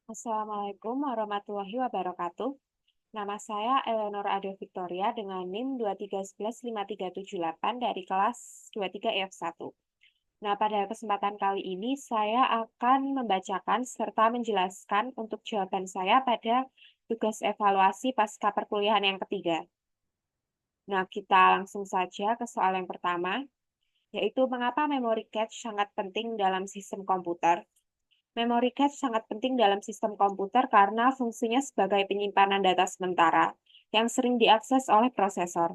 Assalamualaikum warahmatullahi wabarakatuh. Nama saya Eleanor Ade Victoria dengan NIM 2311578 dari kelas 23 EF1. Nah, pada kesempatan kali ini saya akan membacakan serta menjelaskan untuk jawaban saya pada tugas evaluasi pasca perkuliahan yang ketiga. Nah, kita langsung saja ke soal yang pertama, yaitu mengapa memory cache sangat penting dalam sistem komputer. Memory cache sangat penting dalam sistem komputer karena fungsinya sebagai penyimpanan data sementara yang sering diakses oleh prosesor.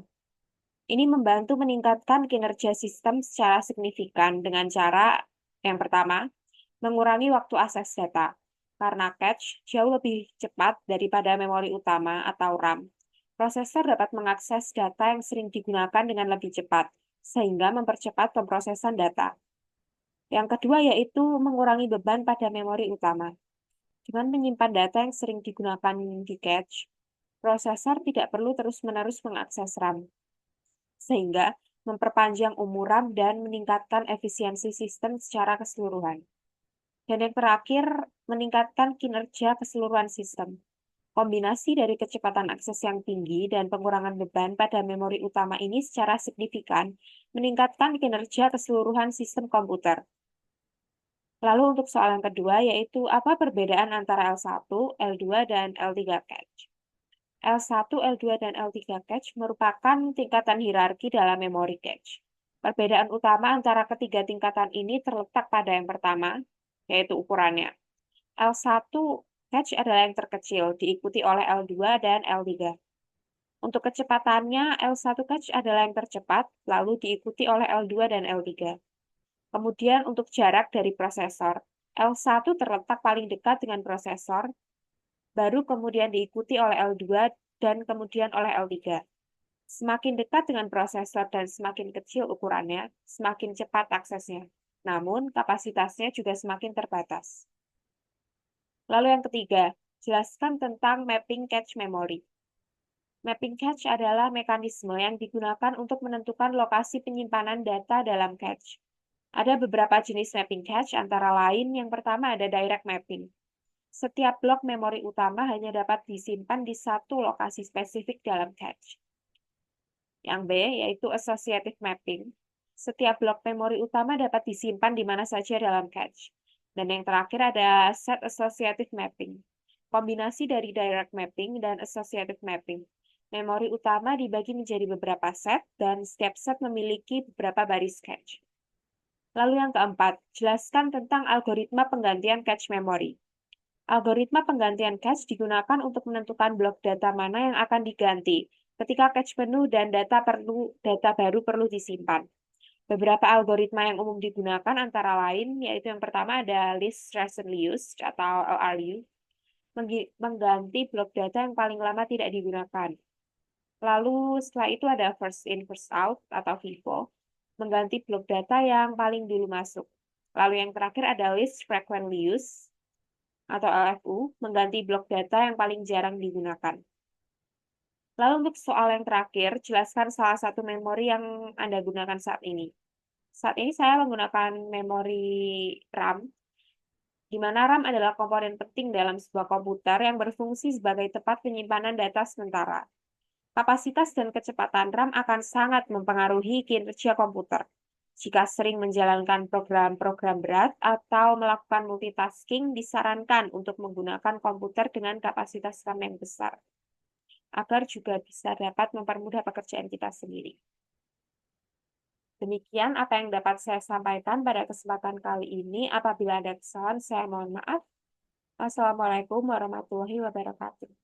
Ini membantu meningkatkan kinerja sistem secara signifikan dengan cara yang pertama, mengurangi waktu akses data. Karena cache jauh lebih cepat daripada memori utama atau RAM. Prosesor dapat mengakses data yang sering digunakan dengan lebih cepat, sehingga mempercepat pemrosesan data. Yang kedua yaitu mengurangi beban pada memori utama. Dengan menyimpan data yang sering digunakan di cache, prosesor tidak perlu terus-menerus mengakses RAM, sehingga memperpanjang umur RAM dan meningkatkan efisiensi sistem secara keseluruhan. Dan yang terakhir, meningkatkan kinerja keseluruhan sistem. Kombinasi dari kecepatan akses yang tinggi dan pengurangan beban pada memori utama ini secara signifikan meningkatkan kinerja keseluruhan sistem komputer. Lalu untuk soal yang kedua, yaitu apa perbedaan antara L1, L2, dan L3 cache? L1, L2, dan L3 cache merupakan tingkatan hierarki dalam memori cache. Perbedaan utama antara ketiga tingkatan ini terletak pada yang pertama, yaitu ukurannya. L1 cache adalah yang terkecil, diikuti oleh L2 dan L3. Untuk kecepatannya, L1 cache adalah yang tercepat, lalu diikuti oleh L2 dan L3. Kemudian untuk jarak dari prosesor, L1 terletak paling dekat dengan prosesor, baru kemudian diikuti oleh L2 dan kemudian oleh L3. Semakin dekat dengan prosesor dan semakin kecil ukurannya, semakin cepat aksesnya. Namun, kapasitasnya juga semakin terbatas. Lalu yang ketiga, jelaskan tentang mapping cache memory. Mapping cache adalah mekanisme yang digunakan untuk menentukan lokasi penyimpanan data dalam cache. Ada beberapa jenis mapping cache, antara lain yang pertama ada direct mapping. Setiap blok memori utama hanya dapat disimpan di satu lokasi spesifik dalam cache. Yang B, yaitu associative mapping. Setiap blok memori utama dapat disimpan di mana saja dalam cache. Dan yang terakhir ada set associative mapping. Kombinasi dari direct mapping dan associative mapping. Memori utama dibagi menjadi beberapa set, dan setiap set memiliki beberapa baris cache. Lalu yang keempat, jelaskan tentang algoritma penggantian cache memory. Algoritma penggantian cache digunakan untuk menentukan blok data mana yang akan diganti ketika cache penuh dan data baru perlu disimpan. Beberapa algoritma yang umum digunakan antara lain yaitu yang pertama ada list recently used atau LRU, mengganti blok data yang paling lama tidak digunakan. Lalu setelah itu ada first in first out atau FIFO, mengganti blok data yang paling dulu masuk. Lalu yang terakhir ada list frequently used atau LFU, mengganti blok data yang paling jarang digunakan. Lalu untuk soal yang terakhir, jelaskan salah satu memori yang Anda gunakan saat ini. Saat ini saya menggunakan memori RAM, di mana RAM adalah komponen penting dalam sebuah komputer yang berfungsi sebagai tempat penyimpanan data sementara. Kapasitas dan kecepatan RAM akan sangat mempengaruhi kinerja komputer. Jika sering menjalankan program-program berat atau melakukan multitasking, disarankan untuk menggunakan komputer dengan kapasitas RAM yang besar, agar juga bisa dapat mempermudah pekerjaan kita sendiri. Demikian apa yang dapat saya sampaikan pada kesempatan kali ini. Apabila ada kesalahan, saya mohon maaf. Wassalamualaikum warahmatullahi wabarakatuh.